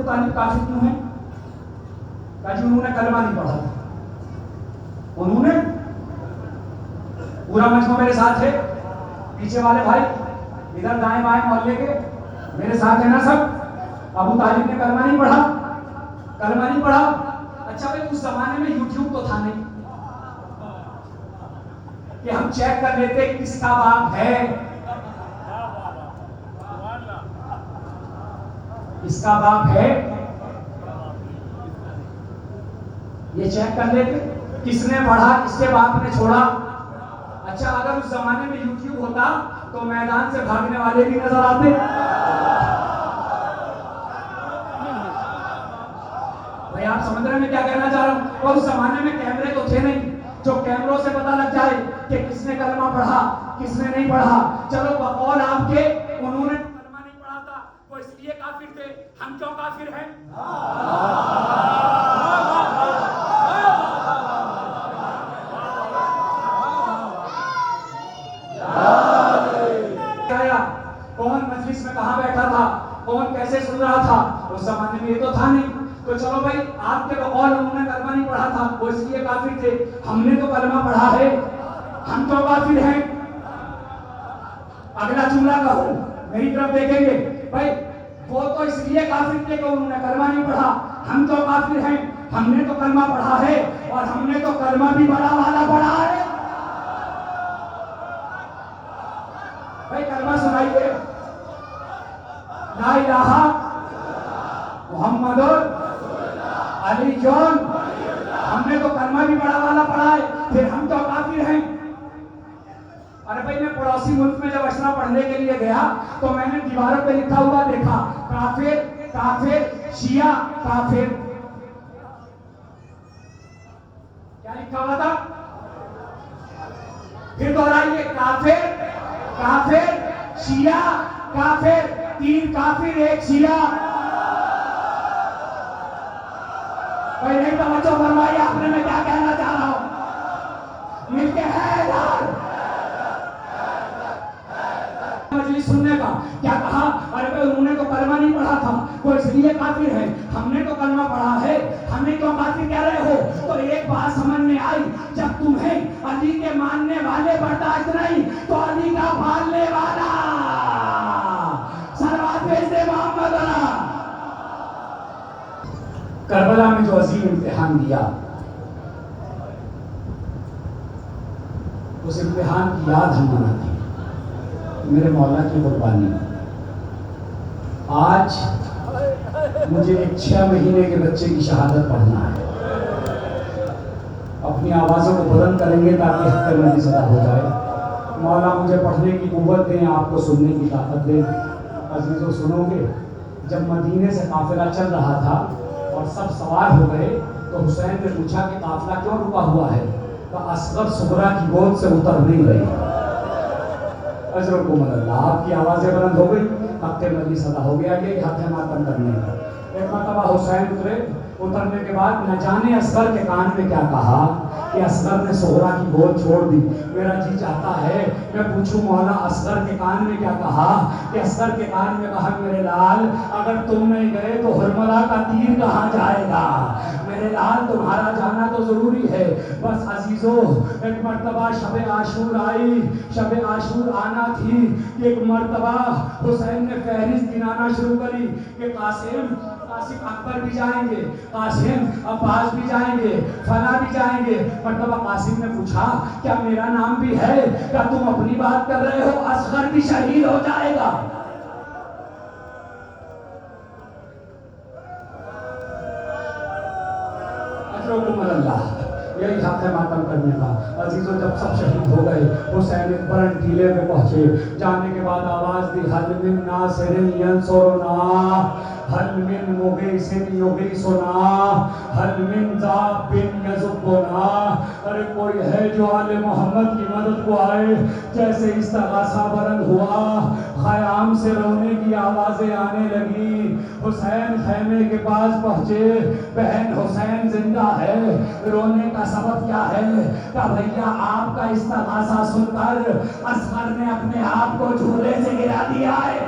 طالب کافر کیوں ہیں؟ کہا جی انہوں نے کلمہ نہیں پڑھا تھا. انہوں نے پورا مجمع میرے ساتھ ہے، پیچھے والے بھائی ادھر دائیں بائیں محلے کے میرے ساتھ ہے نا سب. ابو طالب نے کلمہ نہیں پڑھا، کلمہ نہیں پڑھا. اچھا بھائی اس زمانے میں یوٹیوب تو تھا نہیں کہ ہم چیک کر لیتے کس کا باپ ہے، کس کا باپ ہے یہ چیک کر لیتے کس نے پڑھا کس کے باپ نے چھوڑا. اچھا اگر اس زمانے میں یوٹیوب ہوتا تو میدان سے بھاگنے والے بھی نظر آتے. بھائی آپ سمجھ رہے ہیں میں کیا کہنا چاہ رہا ہوں؟ اور اس زمانے میں کیمرے تو تھے نہیں جو کیمروں سے پتہ لگ جائے کہ کس نے کلمہ پڑھا کس نے نہیں پڑھا. چلو بقول آپ کے انہوں نے کلمہ نہیں پڑھا تھا وہ اس لیے کافر تھے، ہم کیوں کافر ہیں؟ کون مجلس میں کہاں بیٹھا تھا، کون کیسے سن رہا تھا، اس زمانے میں یہ تو تھا نہیں. تو چلو بھائی آپ کے بقول انہوں نے کلمہ نہیں پڑھا تھا وہ اس لیے کافر تھے، ہم نے تو کلمہ پڑھا ہے، ہم تو کافر ہیں. اگلا جملہ کہوں میری طرف دیکھیں گے، بھائی وہ تو اس لیے کافر تھے کہ انہوں نے کلمہ نہیں پڑھا، ہم تو کافر ہیں، ہم نے تو کلمہ پڑھا ہے اور ہم نے تو کلمہ بھی بڑا والا پڑھا ہے. بھائی کلمہ سنائیے، لا الہ محمد علی جون، ہم نے تو کلمہ بھی بڑا والا پڑھا ہے، پھر ہم تو کافر ہیں. ارے بھائی میں پڑوسی ملک میں جب اشرا پڑھنے کے لیے گیا تو میں نے دیواروں پہ لکھا ہوا دیکھا کافر کافر شیعہ کافر. کیا لکھا ہوا تھا؟ پھر دوہرائیے، کافر کافر شیعہ کافر، تین کافر ایک شیعہ. بھائی نہیں توجہ فرمائی آپ نے میں کیا کہنا چاہ رہا ہوں؟ مل کے ہے یار مجلس سننے کا. کیا کہا؟ ارے بھائی انہوں نے تو کلمہ نہیں پڑھا تھا وہ اس لیے کافر ہے، ہم نے تو کلمہ پڑھا ہے، ہم نے تو کافر کہہ رہے ہو. تو ایک بات سمجھ میں آئی، جب تمہیں علی کے ماننے والے برداشت نہیں تو علی کا پالنے والا سلوات بھیج دے محمد اللہ. کربلا میں جو عظیم امتحان دیا اس امتحان کی یاد ہم مناتے ہیں. میرے مولا کی قربانی، آج مجھے ایک 6 مہینے کے بچے کی شہادت پڑھنا ہے. اپنی آوازوں کو بلند کریں گے تاکہ حق مندی ادا ہو جائے. مولا مجھے پڑھنے کی قوت دیں، آپ کو سننے کی طاقت دیں. عزیزو سنو گے، جب مدینے سے قافلہ چل رہا تھا اور سب سوار ہو گئے تو حسین نے پوچھا کہ قافلہ کیوں رکا ہوا ہے؟ تو اصغر صغرا کی گود سے اتر نہیں رہی. اجرکم اللہ، آپ کی آوازیں بلند ہو گئی، حق مجلس ادا ہو گیا. یہ حق ہے ماتم کرنے کا. ایک مرتبہ حسین اترنے کے بعد نہ جانے اصغر کے کان میں کیا کہا کہ اصغر نے صغرا کی گود چھوڑ دی. میرا جی چاہتا ہے میں پوچھوں مولا اصغر کے کان میں کیا کہا کہ اصغر کے کان میں کہا میرے لال اگر تم نہیں گئے تو حرملہ کا تیر کہاں جائے گا؟ میرے لال تمہارا جانا تو ضروری ہے. بس عزیزو ایک مرتبہ شب عاشور آئی، شب عاشور آنا تھی. ایک مرتبہ حسین نے فہرست گنانا شروع کری کہ قاسم اکبر بھی جائیں گے، قاسم عباس بھی جائیں گے، فلاں بھی جائیں گے. مرتبہ قاسم نے پوچھا کیا میرا نام بھی ہے؟ کیا تم اپنی بات کر رہے ہو؟ اصغر بھی شہید ہو جائے گا. اجرکم اللہ، یہی حق ہے ماتم کرنے کا. عزیزو جب سب شہید ہو گئے حسین برن ٹیلے پہ پہنچے. جانے کے بعد آواز دی حل من ناصر ینصرنا، حل من مغیث یغیثنا، حل من ذاب یذبنا. ارے کوئی ہے جو آل محمد کی مدد کو آئے؟ جیسے استغاثہ بلند ہوا خیام سے رونے کی آوازیں آنے لگی. حسین خیمے کے پاس پہنچے، بہن حسین زندہ ہے. رونے کا سبب کیا ہے؟ کہ بھیا آپ کا استغاثہ سن کر اصغر نے اپنے آپ کو جھولے سے گرا دیا ہے.